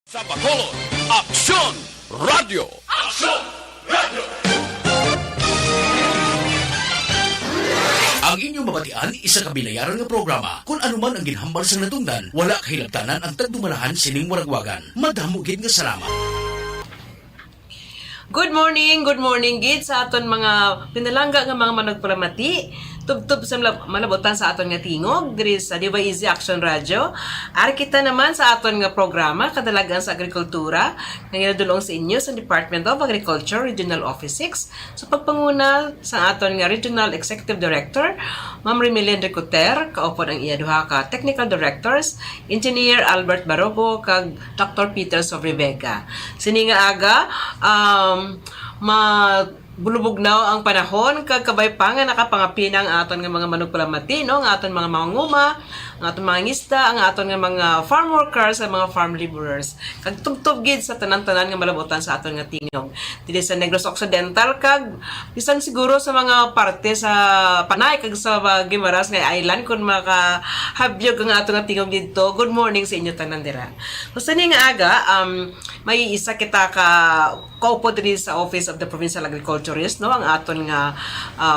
Sa Bacolod, Aksyon Radio! Aksyon Radio! Ang inyong mabatian, isa kabilayaran nga programa. Kung anuman ang ginhambal sa natungdan, wala kahilabtanan ang tagdumalahan sining waragwagan. Madamugid nga salamat. Good morning gid sa aton mga pinalangga nga mga managpalamati. Tubtub sa malabutan sa aton nga tingog diri sa Diva Easy Action Radio. Ari kita naman sa aton nga programa kadalagan sa agrikultura nga ginadulong sa inyo sa Department of Agriculture Regional Office 6 sa pagpanguna sa aton nga Regional Executive Director Ma'am Remilien Ricoter, kaupod ang iya duha ka Technical Directors, Engineer Albert Barobo kag Dr. Peter Sobrevega. Sini nga aga bulubugnaw ang panahon kag kabay pa nga nakapangapinang aton nga mga manugpalamati no nga aton mga manguma, ang aton mga ngista, ang aton nga mga farm workers, ang mga farm laborers kag tubtub gid sa tanan-tanan nga malabutan sa aton nga tingog dili sa Negros Occidental kag bisan siguro sa mga parte sa Panay kag sa Guimaras nga island kun makahabyog ang aton nga tingog didto. Good morning sa inyo tanan dira. So sa nga aga may isa kita ka kaupo diri sa Office of the Provincial Agriculturist no ang aton nga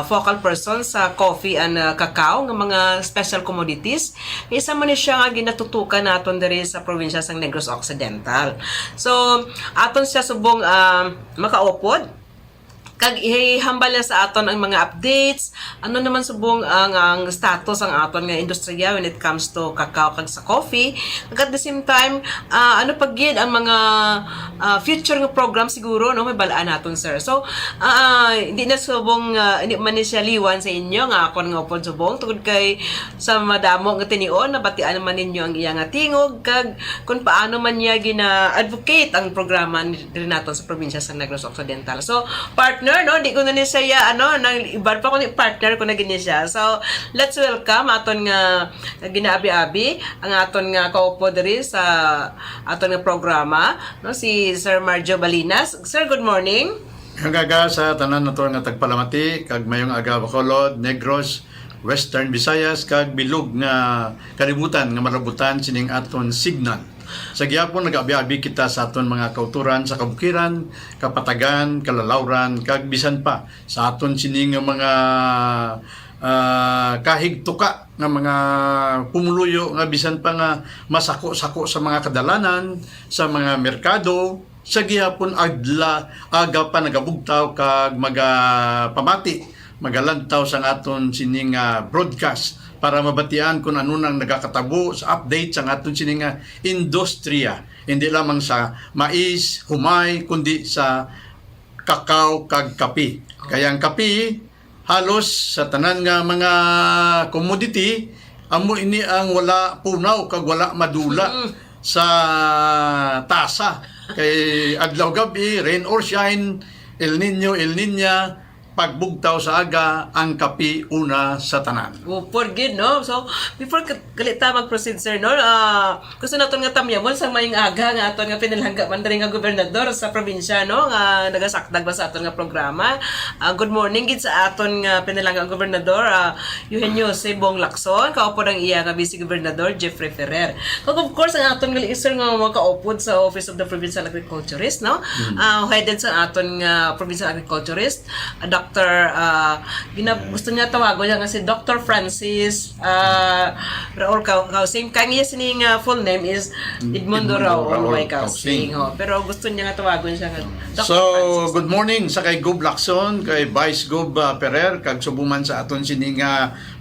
focal person sa coffee and cacao nga mga special commodities. Isa man ni siya nga ginatutukan naton diri sa probinsya sang Negros Occidental. So aton siya subong makaupod kag ihambal na sa aton ang mga updates, ano naman subong ang status ang aton nga industriya when it comes to cacao kag sa coffee. Kag at the same time, ano pag gid ang mga future nga program siguro no may balaan naton sir. So hindi na subong hindi man ni siya liwan sa inyo nga akon nga upod subong tungod kay sa madamo nga tinion nabatian naman ninyo ang iya nga tingog kag kung paano man niya gina-advocate ang programa diri naton sa probinsya sa Negros Occidental. So partner no, di ko na ni siya nang iba pa ko ni partner ko na gini siya. So let's welcome aton nga ginaabi-abi ang aton nga kaupo diri sa aton nga programa no si Sir Marjo Balinas. Sir, good morning. Hanggaga sa tanan nato nga tagpalamati kag mayong aga Bacolod, Negros, Western Visayas kag bilog nga kalibutan nga marabutan sining aton signal. Sa gihapon nag-abi-abi kita sa aton mga kauturan sa kabukiran, kapatagan, kalalawran, kag bisan pa sa aton sining mga kahigtuka nga mga pumuluyo nga bisan pa nga masako-sako sa mga kadalanan, sa mga merkado, sa gihapon aga pa nagabugtaw kag magapamati, magalantaw sa aton sining broadcast para mabatian kung ano nang nagakatabo sa update sa aton sining industriya. Hindi lamang sa mais, humay, kundi sa kakao kag kapi. Kaya ang kapi, halos sa tanan nga mga commodity, amo ini ang wala punaw kag wala madula sa tasa. Kay adlaw gabi, rain or shine, El Nino, El Niña, pagbugtaw sa aga ang kapi una sa tanan. Forget no. So before kalita mag-proceed sir no, gusto naton nga tamyamon sa mayong aga nga aton nga pinalangga man diri nga gobernador sa probinsya no nga nagasakdag ba sa aton nga programa. Good morning gid sa aton nga pinalangga gobernador Eugenio Sebong Lacson, kaupo ang iya nga vice gobernador Jeffrey Ferrer. Kag of course ang aton nga lister nga makaupod sa Office of the Provincial Agriculturist no. Headed sa aton nga Provincial Agriculturist Dr. Gusto niya tawagon niya kasi Dr. Francis Raul Kausing. Kanya sining full name is Edmundo Raul Kausing. Pero gusto niya nga tawagon siya nga Dr. So, Francis. good morning sa kay Gob Lacson, kay Vice Gob Ferrer, kag subuman sa aton sining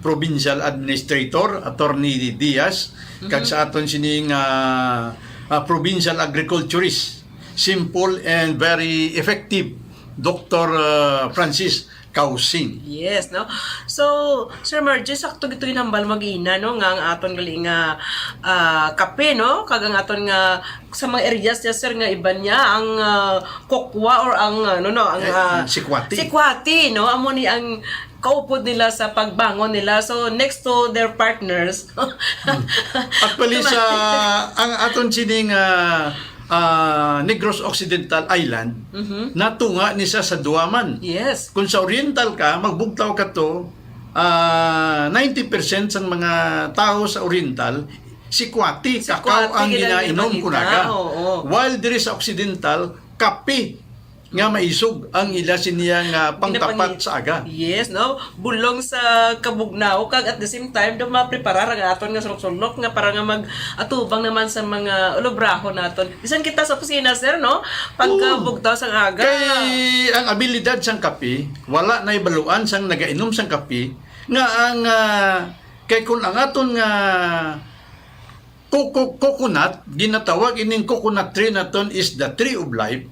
Provincial Administrator, Attorney Diaz, kag sa aton sining Provincial Agriculturist. Simple and very effective. Dr. Francis Kausing. Yes, no? So, Sir Margie, sakto gito ginambal mag-ina, no? Nga ang aton gali nga kape, no? Kag ang aton nga sa mga areas niya, sir, nga iba niya ang kokwa or ang, sikwati. Sikwati, no? Amo ni ang kaupod nila sa pagbangon nila. So, next to their partners. Actually, sa ang aton sining Negros Occidental Island, natunga ni sa Duaman. Yes. Kung sa Oriental ka, magbugtaw ka to, 90% sa mga tao sa Oriental sikwati, Sikwati, kakao ang ginainom ginainom kunaga. oo. While diri sa Occidental, kape nga maisog ang ila siniya nga pangtapat sa aga. Yes, no? Bulong sa kabugnaw kag at the same time do mapreparar ang aton nga sulok-sulok nga para nga mag-atubang naman sa mga ulobraho naton. Bisan kita sa kusina, sir, no? Pagkabugtaw sa aga. Kay ang abilidad sang kape, wala na ibaluan sang nagainom sang kape nga ang kay kun ang aton nga coconut, ginatawag ining coconut tree naton is the tree of life.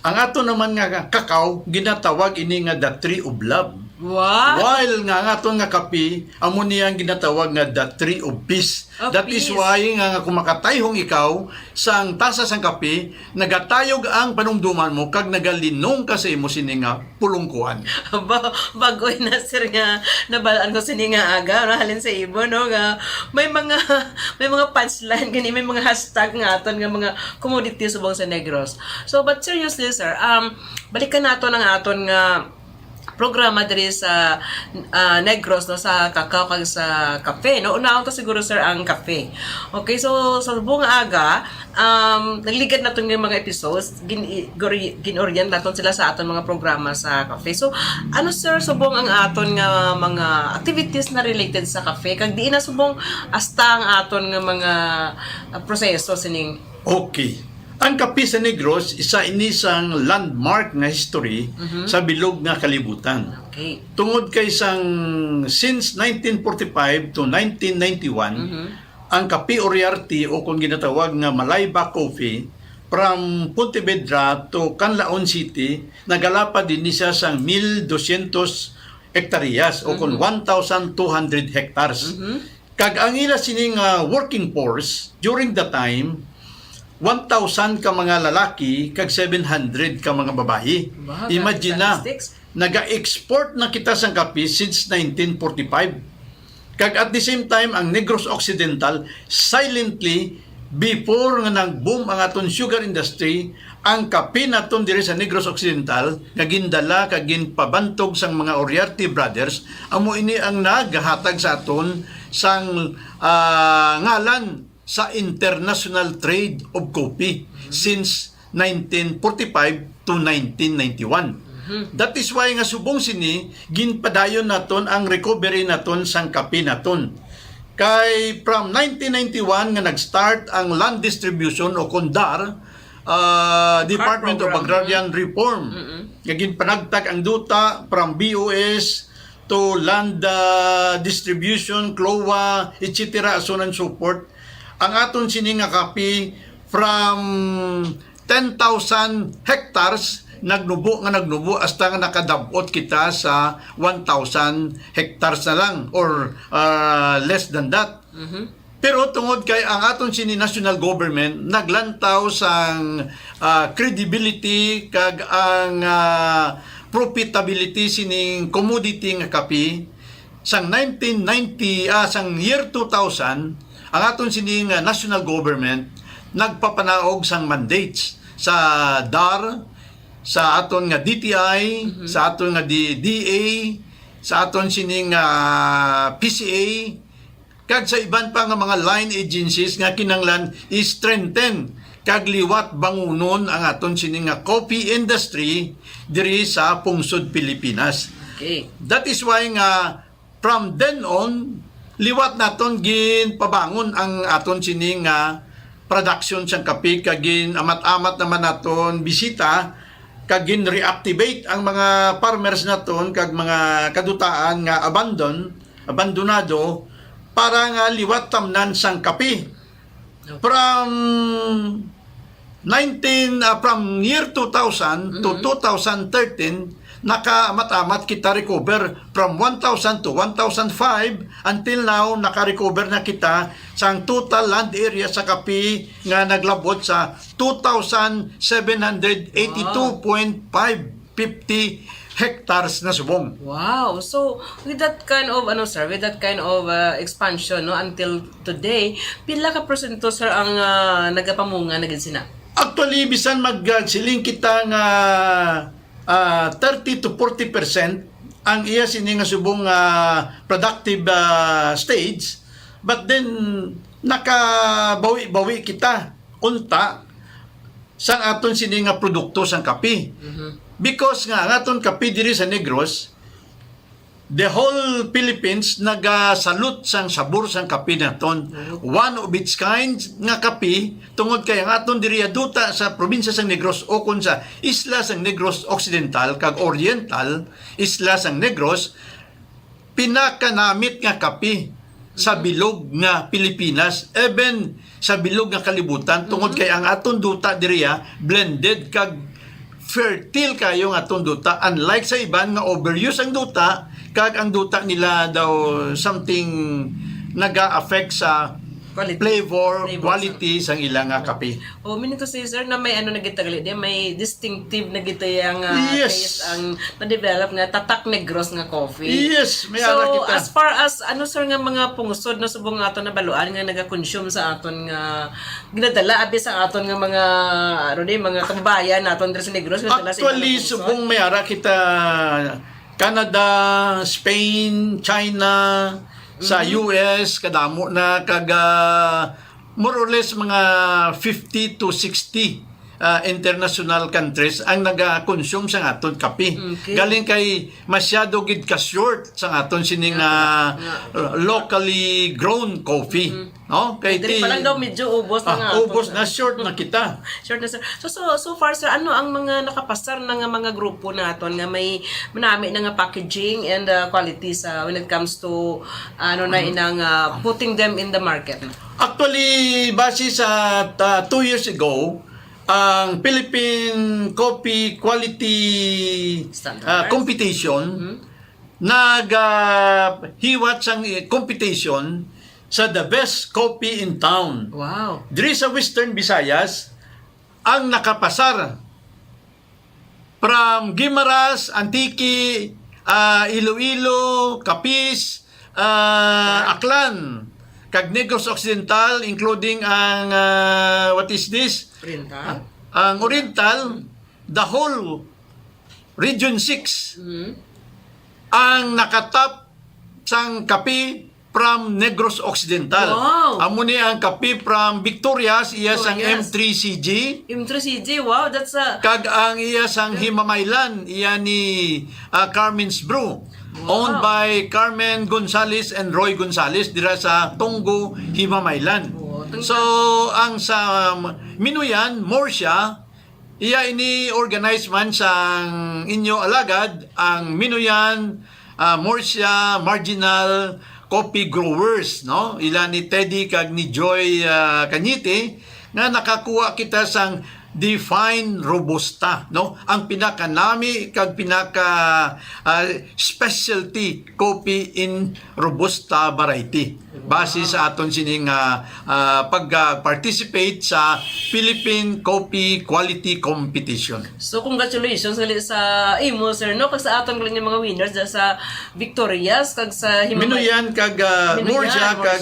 Ang ato naman nga kakao, ginatawag ini nga the tree of love. Wow! While nga ang ato nga kape, amo niya ang ginatawag nga the tree of peace. Of That is peace. why nga kumakatayhong ikaw sang tasa sang kape, nagatayog ang panumduman mo kag nagalinong ka sa imo sini nga pulungkuan. Bagoy na, sir, nga nabalaan ko sini nga aga, no? Halin sa ibo, no? Nga may mga punchline gani, may mga hashtag nga aton nga mga commodity subong sa Negros. So but seriously, sir, balikan nato ang aton nga programa diri sa Negros, no, sa kakao kag sa kape, no. Una to siguro, sir, ang kape. Okay, so sa buong aga nagligad naton ng mga episodes, ginorient naton sila sa aton mga programa sa kape. So ano, sir, subong ang aton nga mga activities na related sa kape kag diin na subong hasta ang aton nga mga proseso sining. Okay. Ang kape sa Negros, isa ini sang landmark nga history sa bilog nga kalibutan. Okay. Tungod kay sang since 1945 to 1991, ang Kape Uriarte o kung ginatawag nga Malayba Coffee from Pontevedra to Canlaon City, nagalapa din siya sang 1,200 hektaryas o kung 1,200 hectares. Kag ang ila sining working force during the time, 1,000 ka mga lalaki kag 700 ka mga babae. Wow, Imagine na, statistics. naga-export na kita sang kape since 1945. Kag at the same time, ang Negros Occidental, silently, before nga nag-boom ang aton sugar industry, ang kape naton diri sa Negros Occidental, nga gindala kag ginpabantog sang mga Uriarte brothers, amo ini ang naghatag sa aton sang ngalan sa international trade of coffee since 1945 to 1991. That is why nga subong sini ginpadayon naton ang recovery naton sang kape naton. Kay from 1991 nga nag-start ang land distribution o KONDAR, Department of Agrarian Reform. Nga ginpanagtag ang duta from BOS to land distribution, CLOA, etc. so on and so forth. Ang aton sini nga kape from 10,000 hectares nagnubo hasta nga nakadabot kita sa 1,000 hectares na lang or less than that. Pero tungod kay ang aton sini national government naglantaw sang credibility kag ang profitability sining commodity nga kape sang 1990 sang year 2000 ang aton sining national government nagpapanaog sang mandates sa DAR, sa aton nga DTI, sa aton nga DA, sa aton sining PCA, kag sa iban pa nga mga line agencies nga kinanglan i-strengthen kag liwat bangunon ang aton sining nga coffee industry diri sa pungsod Pilipinas. Okay. That is why nga from then on liwat naton gin pabangon ang aton sining production sang kape kag gin amat-amat naman naton bisita kag gin reactivate ang mga farmers naton kag mga kadutaan nga abandonado para nga liwat tamnan sang kape. From year 2000 to 2013 naka-amat-amat kita recover from 1,000 to 1,005 until now naka-recover na kita sa total land area sa kape nga naglabot sa 2,782.550 hectares na subong. Wow. So, with that kind of, with that kind of expansion, no, until today, pila ka porsyento, sir, ang nagapamunga na sina? Actually, bisan magsiling kita nga 30 to 40% ang iya sini nga subong productive stage. But then, nakabawi-bawi kita unta sang aton sini nga produkto sang kape. Because nga ang aton kape diri sa Negros, the whole Philippines nagasalot sang sabor sang kape naton. One of its kind nga kape tungod kay ang aton diri duta sa probinsya sang Negros o kun sa isla sang Negros Occidental kag Oriental, isla sang Negros, pinakanamit nga kape sa bilog nga Pilipinas, even sa bilog nga kalibutan tungod kay ang aton duta diriya blended kag fertile kayo nga aton duta, unlike sa iban nga overuse ang duta kag ang duta nila daw something naga-affect sa Quality. flavor, Flavors. quality sang ilang nga kape. Meaning to say, sir, na may ano na gitagali di, may distinctive na gitayang Yes. taste ang na-develop nga tatak negros nga coffee. Yes, may So, ara kita. as far as ano sir nga mga pungsod na subong nga aton na baluan nga naga-consume sa aton nga ginadala abi sa aton nga mga ano di mga kababayan naton diri sa negros ginadala sa Actually, ibang pungsod. subong may ara kita Canada, Spain, China, sa US, kadamo na more or less mga 50 to 60 international countries ang naga-consume sa aton kape. Okay. Galing kay masyado gid ka short sa aton sining locally grown coffee. No? Kay Diri pa lang daw medyo ubos na nga. ubos na short na kita. Sure na sir. So far sir, ano ang mga nakapasar na nga mga grupo naton nga may manami na nga packaging and quality sa when it comes to ano na inang putting them in the market? Actually, base sa 2 years ago, ang Philippine Coffee Quality Standards. Competition nag-hiwat sang competition sa the best coffee in town. Wow. Diri sa Western Visayas, ang nakapasar from Guimaras, Antique, Iloilo, Capiz, Aklan, kag Negros Occidental, including ang what is this? Oriental. Ang Oriental, the whole Region 6 ang nakatap sang kape from Negros Occidental. Wow. Amo ni ang kape from Victorias, iya sang Victorias. M3CG. M3CG, wow, that's a Kag ang iya sang Himamaylan, iya ni Carmen's Brew. Owned by Carmen Gonzales and Roy Gonzales dira sa Tonggo, Himamaylan. So, ang sa Minuyan, Morsha, iya ini-organize man sang inyo alagad ang Minuyan, Morsha, Marginal Coffee Growers, no? Ila ni Teddy kag ni Joy Cañete nga nakakuha kita sang Define Robusta, no? Ang pinakanami kag pinaka specialty coffee in Robusta variety. Base sa aton sining pag-participate sa Philippine Coffee Quality Competition. So congratulations gali sa imo sir no kag sa aton gali mga winners dahil sa Victorias kag sa Minuyan kag Morsha kag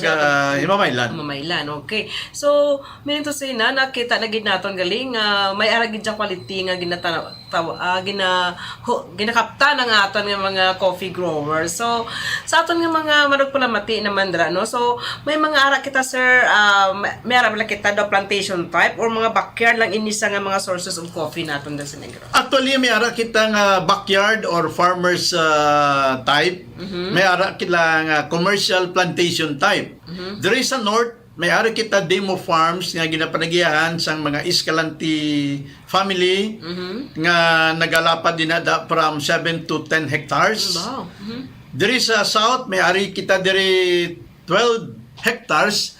Himamaylan. Mamaylan, okay. So, meaning to say na, nakita na gid naton galing may aragid sa quality nga ginakapta ng aton nga mga coffee growers. So, sa aton nga mga manugpalamati naman dra, no? So, may mga ara kita, sir, may ara lang kita daw plantation type or mga backyard lang inisa nga mga sources of coffee naton dito sa Negros. Actually, may ara kita nga backyard or farmers type. May ara kita nga commercial plantation type. There is a north, may ara kita demo farms nga ginapanagiyahan sang mga Escalante family nga nagalapad dinada from 7 to 10 hectares. Wow. Diri sa south, may ari kita diri 12 hectares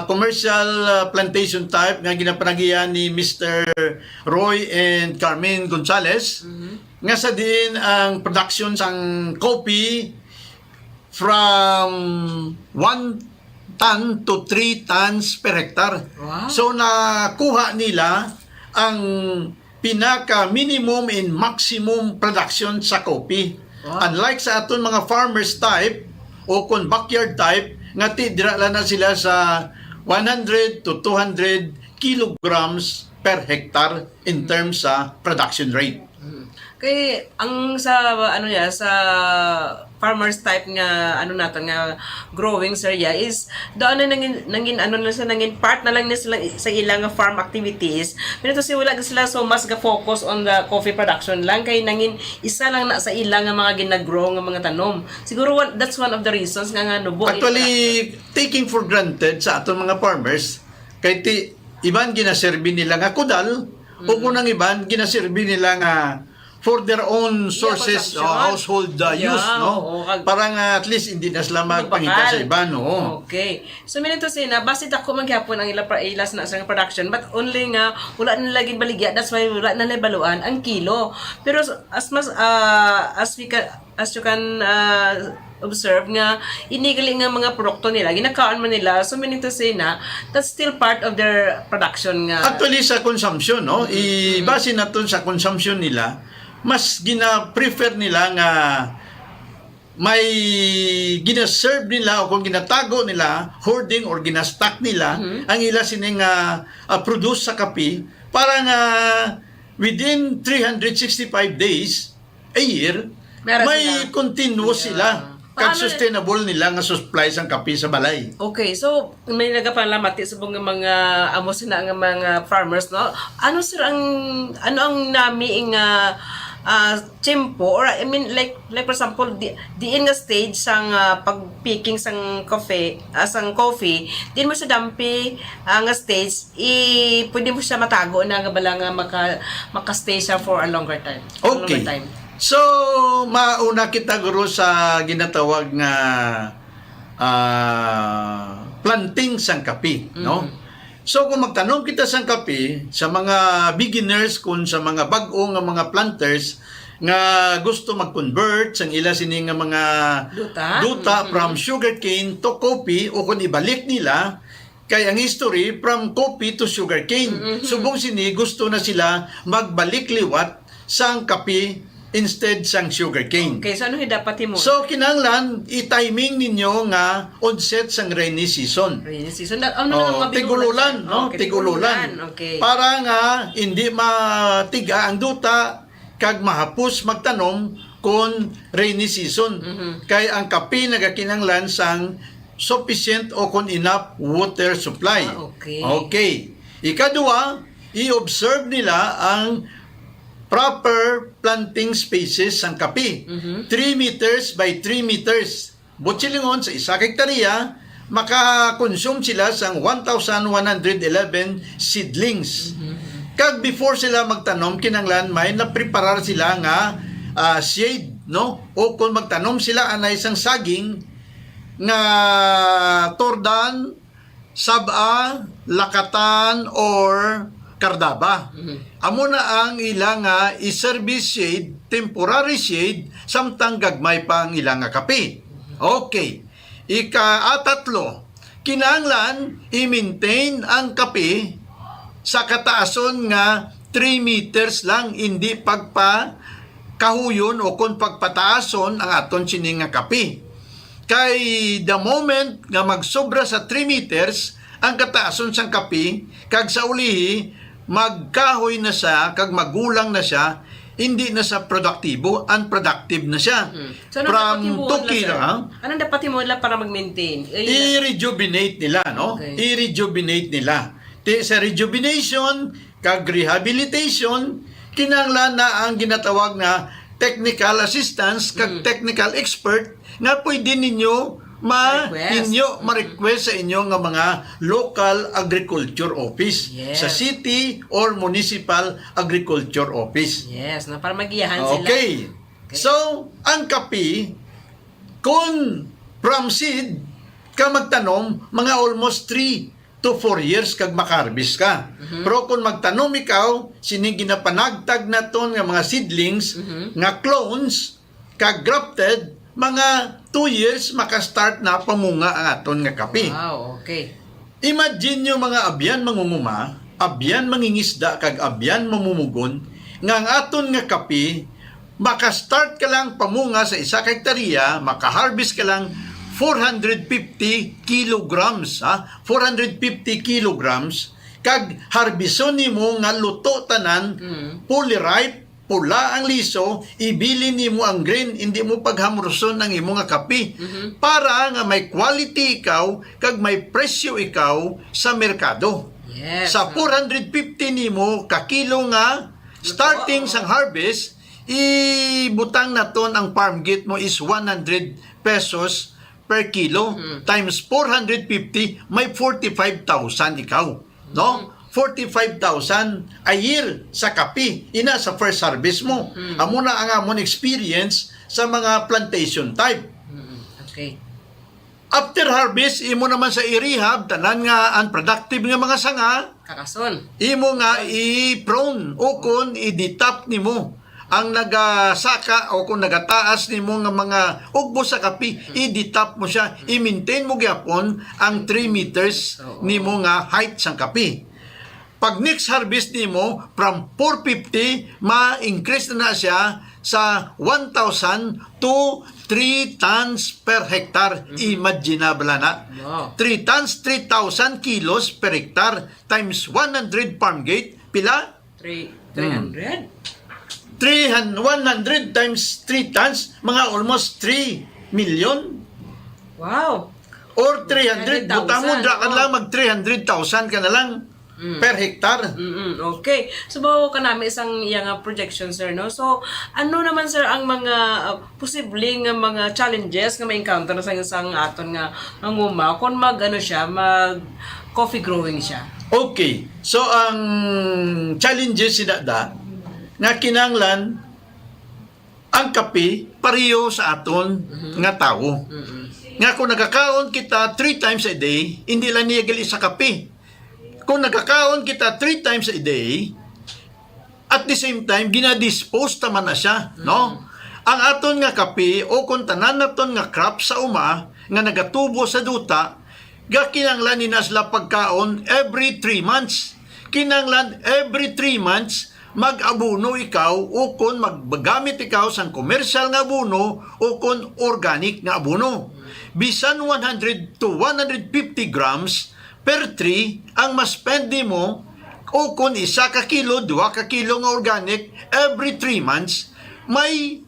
commercial plantation type nga ginapanagiyan ni Mr. Roy and Carmen Gonzales. Nga sa din ang production sang coffee from 1 ton to 3 tons per hectare. Wow. So nakuha nila ang pinaka minimum and maximum production sa coffee. Wow. Unlike sa aton mga farmers type o kung backyard type, nga dira na sila sa 100 to 200 kilograms per hectare in terms sa production rate. Kay ang sa ano ya sa farmers type nga ano nato nga growing area is doon na nangin ano na sa nangin part na lang na sila sa ilang farm activities. Pero to wala na sila so mas ga focus on the coffee production lang kay nangin isa lang na sa ilang nga mga ginagrow nga mga tanom. Siguro that's one of the reasons nga nubo. Actually, taking for granted sa aton mga farmers, kay iban ginaserbi nila nga kudal, o kunang iban ginaserbi nila nga for their own sources, consumption. household use, Yeah, no? oo, Parang at least hindi na sila magpangita sa iba, no? Okay. So, minito sina, basit ako maghapon ang ilas na sa production, but only nga, wala na laging baligya, that's why wala na baluan ang kilo. Pero as you can observe nga, inigali nga mga produkto nila, ginakaon mo nila, so minito sina, that's still part of their production nga. Actually, sa consumption, no? Ibase natin sa consumption nila, mas gina-prefer nila nga may gina-serve nila o kung ginatago nila, hoarding or gina-stock nila, ang ila sining produce sa kape para nga within 365 days a year, Meron may sila. continuous sila kag Paano- sustainable nila nga supply sang kape sa balay. Okay, so may nagapalamati sa mga amo sina nga mga farmers, no? Ano sir ang nami nga tempo or I mean like for example diin nga stage sang pag-picking sang coffee din mo sa dampi nga stage pwede mo siya matago na nga bala nga maka-stay siya for a longer time. Okay. Longer time. So, mauna kita guro sa ginatawag nga planting sang kape, no? So, kung magtanong kita sang kape sa mga beginners kung sa mga bag-o nga mga planters nga gusto mag-convert sang ila sini nga mga duta from sugarcane to coffee o kung ibalik nila kay ang history from coffee to sugarcane. Subong sini gusto na sila magbalik liwat sang kape instead sang sugarcane. Okay, so ano dapat mo? So, kinahanglan i-timing ninyo nga onset sang rainy season. Rainy season. Ano nga Tigululan, no? Okay, Tigululan. Okay. Para nga hindi matiga ang duta kag mahapos magtanom kon rainy season. Kay ang kape nagakinahanglan sang sufficient o kon enough water supply. Okay. Okay. Ikadua, i-observe nila ang proper planting spaces sang kape. 3 meters by 3 meters. Butsilingon sa isa hektarya, makakonsume sila sang 1,111 seedlings. Kag before sila magtanom, kinanglan may napreparar sila nga shade, no? O kung magtanom sila anay isang saging nga tordan, saba, lakatan, or kardaba. Amo na ang ilang i-service shade, temporary shade, samtang gagmay pa ang ilang kape. Okay. Ika-tatlo, kinahanglan i-maintain ang kape sa kataason nga 3 meters lang, hindi pagpa-kahuyon o kung pagpataason ang aton sining nga kape. Kay the moment nga magsobra sa 3 meters, ang kataason sang kape, kag sa ulihi, magkahoy na siya, kag magulang na siya, hindi na siya produktibo, unproductive na siya. So, From 2 kilo, anong dapat mo para mag-maintain? i-rejuvenate nila, no? Okay. I-rejuvenate nila. Sa rejuvenation, kag rehabilitation, kinahanglan na ang ginatawag na technical assistance, kag technical expert, nga pwede ninyo ma-request sa inyo nga mga local agriculture office, Yes. sa city or municipal agriculture office. Yes, na para magiyahan sila. Okay. So, ang kape, kung from seed ka magtanom, mga almost 3 to 4 years kag makarbis ka. Pero kung magtanom ikaw, sining ginapanagtag na ton nga mga seedlings, nga clones, kag grafted, mga 2 years makastart na pamunga ang aton nga kape. Wow, okay. Imagine nyo mga abyan mangunguma, abyan mangingisda, kag abyan mamumugon, nga ang aton nga kape, makastart ka lang pamunga sa isa hektarya, makaharvest ka lang 450 kilograms, 450 kilograms, kag harbison nimo nga luto tanan, fully ripe, pula ang liso, ibili nimo ang green, hindi mo paghamurson ang imo nga kape. Para nga may quality ikaw, kag may presyo ikaw sa merkado. Yes. Sa 450 nimo ka kilo nga starting sang harvest, ibutang naton ang farm gate mo is 100 pesos per kilo times 450, may 45,000 ikaw, no? 45,000 a year sa kape ina sa first harvest mo. Amo na ang amon experience sa mga plantation type. Okay. After harvest, imo naman sa i-rehab tanan nga unproductive nga mga sanga, Kakason. imo nga i-prone o kun i-detap nimo ang nagasaka o kung nagataas nimo nga mga ugbo sa kapi, i-detap mo siya, i-maintain mo gyapon ang 3 meters nimo nga height sang kapi. Pag next harvest nimo from 450 ma-increase na siya sa 1,000 to 3 tons per hectare. Imaginable na. Wow. 3 tons, 3,000 kilos per hectare times 100 farm gate. Pila? 300? 100 times 3 tons, mga almost 3 million. Wow. Or 300, 300,000, butang mo, ka oh. lang, mag 300,000 ka na lang per hectare. Okay. So, bawa ka namin isang iyang projection, sir, no? So, ano naman, sir, ang mga posibleng mga challenges na may encounter sa isang aton nga nguma kung siya, mag coffee growing siya? Okay. So, ang challenges sinada nga kinanglan ang kape pareho sa aton nga tao. Nga kung nagkakaon kita 3 times a day, hindi lang niya gali sa kape. Kung nagkakaon kita 3 times a day, at the same time, ginadispose naman na siya, no? Ang aton nga kape, o kung tanan naton nga crop sa uma, nga nagatubo sa duta, kinanglan ni nasla pagkaon every 3 months. Kinanglan every 3 months, mag-abuno ikaw, o kung maggamit ikaw sa commercial nga abuno, o kung organic nga abuno. Bisan 100 to 150 grams per tree ang maspend mo, o kung 1 ka kilo, 2 ka kilo nga organic, every 3 months, may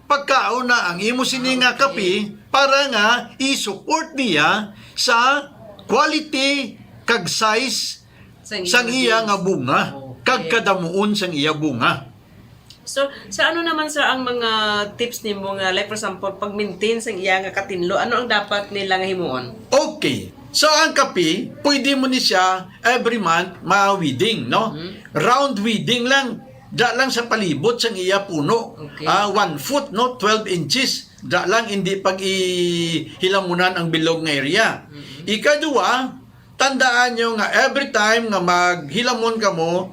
pagkaon na ang imo sini nga kape para nga i-support niya sa quality kag size sang iya nga bunga, kag kadamuon sang iya bunga. So, sa ano naman, sir, ang mga tips nimo nga, like for example, pag-maintain sang iya nga katinlo, ano ang dapat nila nga himuon? Okay. So, ang kape, pwede mo ni siya every month ma-weeding, no? Round weeding lang. Da lang sa palibot sang iya puno. Okay. 1 foot, no? 12 inches. Da lang, hindi pag-hilamunan ang bilog nga area. Ikadua, tandaan nyo nga every time nga maghilamon ka mo,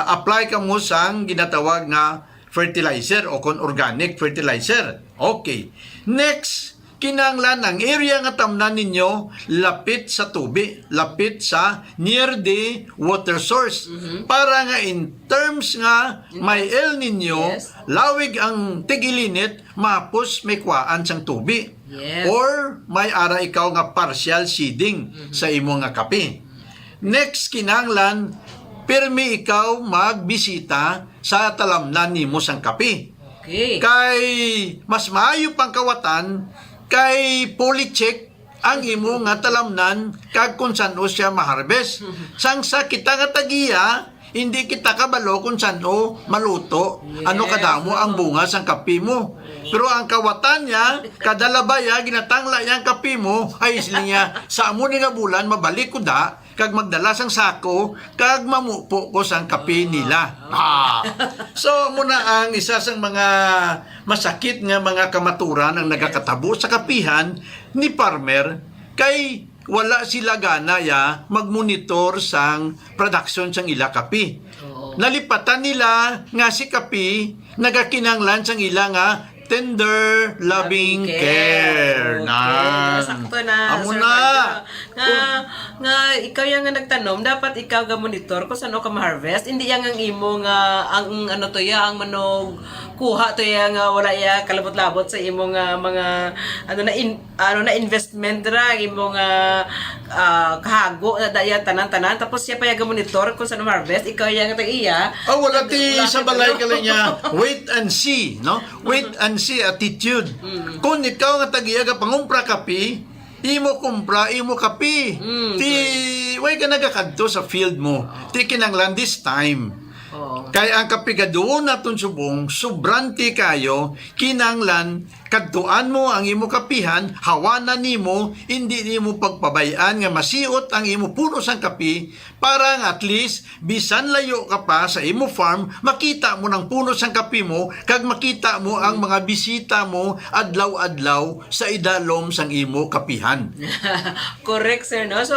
apply ka mo sang ginatawag nga fertilizer o kon organic fertilizer. Okay. Next, kinanglan ang area nga tamnan ninyo lapit sa tubig, lapit sa near the water source. Para nga in terms nga may El Nino, Yes. lawig ang tigilinit, mapos may kuwaan sang tubig. Yes. Or may ara ikaw nga partial seeding sa imo nga kape. Next, kinanglan, pirmi ikaw magbisita sa talamnan nimo sang kape. Okay. Kay mas maayo pang kawatan, kay policheck ang imo nga talamnan kag kung saan siya maharvest. Sang sa kita nga tagiya, hindi kita kabalo kung saan maluto, ano kadamo ang bunga sang kape mo. Pero ang kawatan niya, kadalabaya, ginatangla niya ang kape mo, ay sila niya, sa amo ni nga bulan, mabalik ko da, kag magdala sang sako, kag mamupo ko sang kape nila. So, muna ang isa sang mga masakit nga mga kamaturan ang nagakatabo sa kapihan ni farmer, kay wala sila gana ya magmonitor sang production sang ila kape. Nalipatan nila nga si kape, nagakinanglan sang ila nga tender loving care. Okay. Sakto na. Amo Sir na. Marjo. nga ikaw yang nga nagtanom, dapat ikaw ga monitor kung saan ka ma-harvest. Hindi yang ang imo nga ang ano to ya, ang manog kuha to ya nga wala ya kalabot-labot sa imo nga mga ano na investment ra imo nga kahago na daya tanan-tanan, tapos siya pa yung monitor kung saan ma-harvest, ikaw yang tag-iya. Oh, wala ti sa balay ka lang niya. Wait and see, no? Wait and see attitude. Kung ikaw nga tag-iya ka pangumpra kapi, imo kumpra, imo kapi. Ti, way ka nagakadto sa field mo. Ti kinanglan this time. Oo. Kaya ang kapigadoon naton subong, sobrante kayo, kinanglan, kadtuan mo ang imo kapihan, hawanan nimo, hindi nimo pagpabayaan nga masiot ang imo puno sang kapi, para nga at least, bisan layo ka pa sa imo farm, makita mo ng puno sang kapi mo, kag makita mo ang mga bisita mo, adlaw-adlaw, sa idalom sang imo kapihan. Correct, sir, no? So,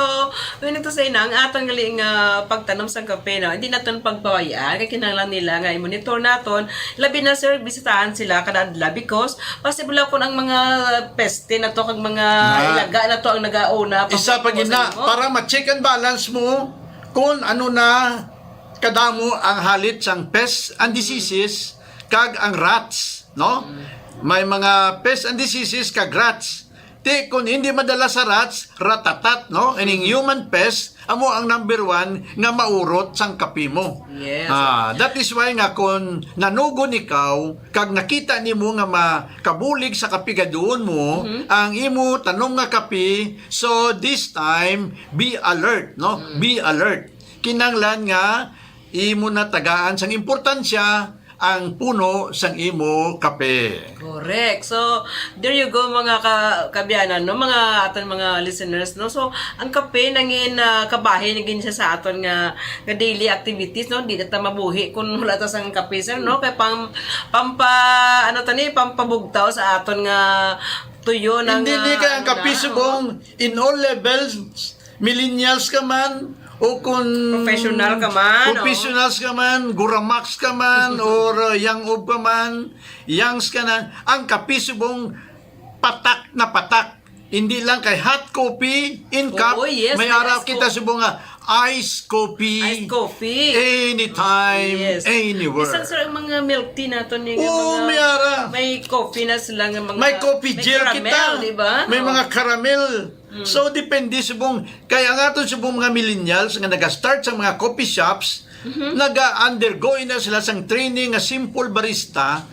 yun ito sa ina, ang atong galing pagtanom sa kape, no? Hindi natin pagpawayaan, kaya kinahanglan nila nga i-monitor naton. Labi na, sir, bisitahan sila kada adlaw because possible kung ang mga peste na to, kag mga ilaga na to ang nagauna. Isa pa gina, para ma-check and balance mo kung ano na kadamo ang halit sang pests and diseases kag ang rats, no? May mga pests and diseases kag rats. Ti kung hindi madala sa rats, ratatat, no? Ining human pest amo ang number 1 nga maurot sang kapi mo. Yes. That is why nga kung nanugon ikaw kag nakita nimo nga makabulig sa kapigadoon mo ang imo tanom nga kapi, so this time be alert, no? Be alert. Kinanglan nga imo na tagaan sang importansya ang puno sang imo kape. Correct. So, there you go mga kabiyanan, no? Mga aton mga listeners, no? So, ang kape nangin kabahin naging siya sa aton nga daily activities, no? Di ta mabuhi kung wala ta sang kape, sir, no? Kay pampabugtaw sa aton nga tuyo ng Hindi ka ang kape subong in all levels, millennials ka man, o kung professional ka man, professionals ka man, guramax ka man, or young old ka man, youngs ka na, ang kape subong patak na patak. Hindi lang kay hot coffee in cup, yes, may araw kita subong nga iced coffee. Iced coffee. Anytime, Yes. anywhere. Bisan sir, ang mga milk tea nato ni Oo, may ara. may coffee na sila nga mga May coffee gel caramel, kita. diba? May mga caramel. So, depende subong. Kaya nga ito subong mga millennials nga nag-start sa mga coffee shops, nag-undergo na sila sang training nga simple barista,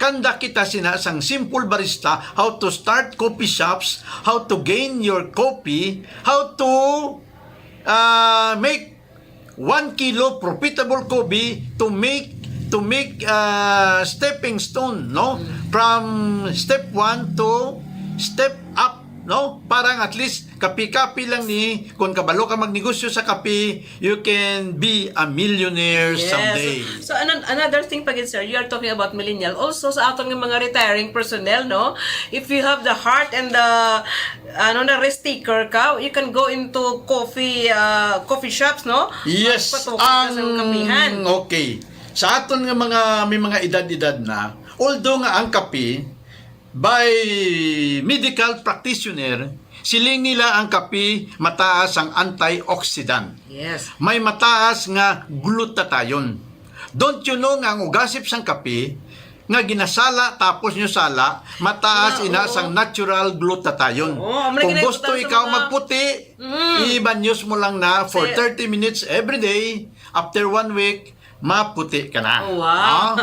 kanda kita sina sang simple barista, how to start coffee shops, how to gain your coffee, how to make 1 kilo profitable coffee to make stepping stone, no? From step 1 to step up, no? Parang at least kapi-kapi lang ni kung kabalo ka magnegosyo sa kapi, you can be a millionaire someday. So another thing pagin sir, you are talking about millennial. Also sa atong mga retiring personnel, no? If you have the heart and the na risk taker ka, you can go into coffee shops, no? Yes, Patukan ka sa kapihan. okay. Sa aton nga may mga edad-edad na, although nga ang kape by medical practitioner, siling nila ang kape mataas ang antioxidant. Yes. May mataas nga glutathione. Don't you know nga ang ugasip sang kape nga ginasala tapos nyo sala, mataas ina sang natural glutathione. Kung gusto ikaw magputi, i-banyos mo lang na for 30 minutes every day. After 1 week, maputi ka na. Wow.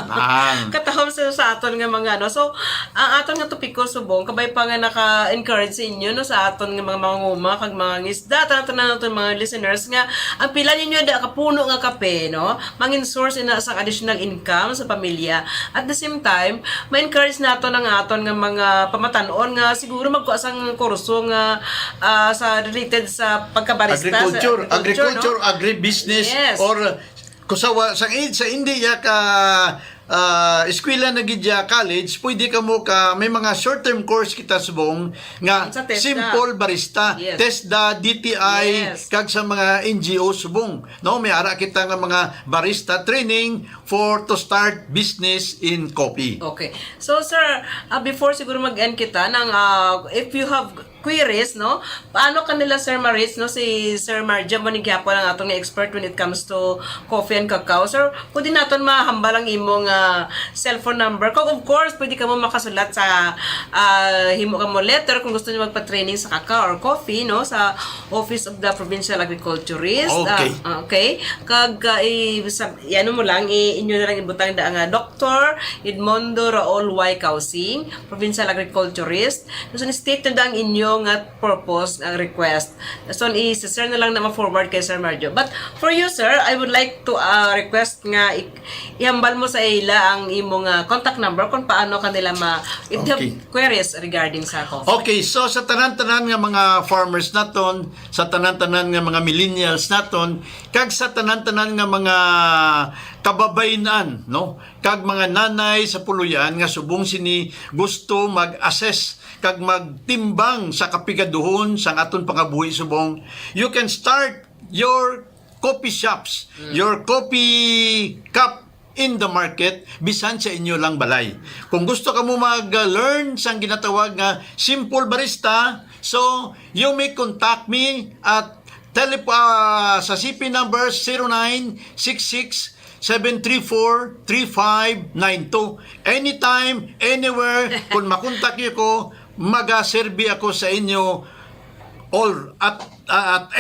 Katahom sa aton nga mga so ang aton nga topiko subong kabay pa nga naka-encourage sa inyo no sa aton nga mga manguma kag mga ngisda tanan naton mga listeners nga ang pila ninyo da kapuno nga kape no mangin source ina sa additional income sa pamilya. At the same time, ma-encourage naton ang aton nga mga pamatanon nga siguro magkuha sang kurso nga sa related sa pagkabarista, agriculture, no? agribusiness, Yes. or kusawa sa India ka eskwela na gidya college, pwede ka mo may mga short-term course kita subong nga Sa TESDA. simple barista, Yes. TESDA, DTI, Yes. kag sa mga NGO subong. No, may ara kita nga mga barista training to start business in coffee. Okay. So, sir, before siguro mag-end kita, if you have queries, no? Paano kanila, Sir Maritz, no? Si Sir Marja Manigyapon ang atong expert when it comes to coffee and cacao. Sir, pwede natin mahambal ang imong cellphone number. Kung of course, pwede ka mo makasulat sa himo ka mo letter kung gusto niyo magpa-training sa cacao or coffee, no? Sa Office of the Provincial Agriculturist. Okay. Okay. Kag, ano mo lang, inyo na lang ibutang da nga Dr. Edmondo Raul Y. Causing, Provincial Agriculturist. So, ni-state na ang inyo nga purpose, ang request. So, i-sir na lang na ma-forward kay Sir Marjo. But, for you, sir, I would like to request nga ihambal mo sa ila ang imong contact number kung paano kanila if they have Okay. queries regarding sa coffee. Okay, so sa tanan-tanan nga mga farmers naton, sa tanan-tanan nga mga millennials naton, kag sa tanan-tanan nga mga kababayenan, no? Kag mga nanay sa puluyan nga subong sini gusto mag-assess kag magtimbang sa kapigaduhon sa aton pangabuhi subong, you can start your coffee shops, your coffee cup in the market bisan sa inyo lang balay. Kung gusto ka mo mag-learn sang ginatawag nga simple barista, so you may contact me at sa CP number 0966 734-3592. Anytime, anywhere, kung makontak niyo ko, mag-serve ako sa inyo all at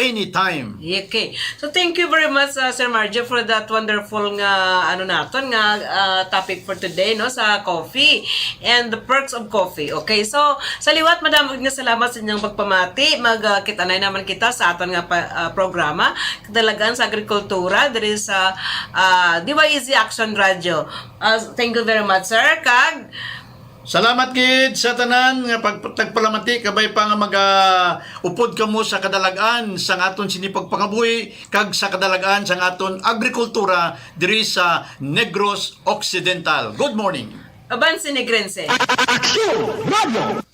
any time. Okay. So thank you very much Sir Marjo for that wonderful nga topic for today, no, sa coffee and the perks of coffee. Okay. So sa liwat, madam, nga salamat sa inyong pagpamati. Magkitanay naman kita sa aton nga programa kadalagan sa agrikultura diri sa DYEZ Action Radio. Thank you very much, sir. Kag Salamat kid sa tanan nga pagpalamati kabay pa nga upod kamo sa kadalagan sa aton sinipagpangabuhi kag sa kadalagan sa aton agrikultura diri sa Negros Occidental. Good morning. Aban Sinigrense. Action! Radio!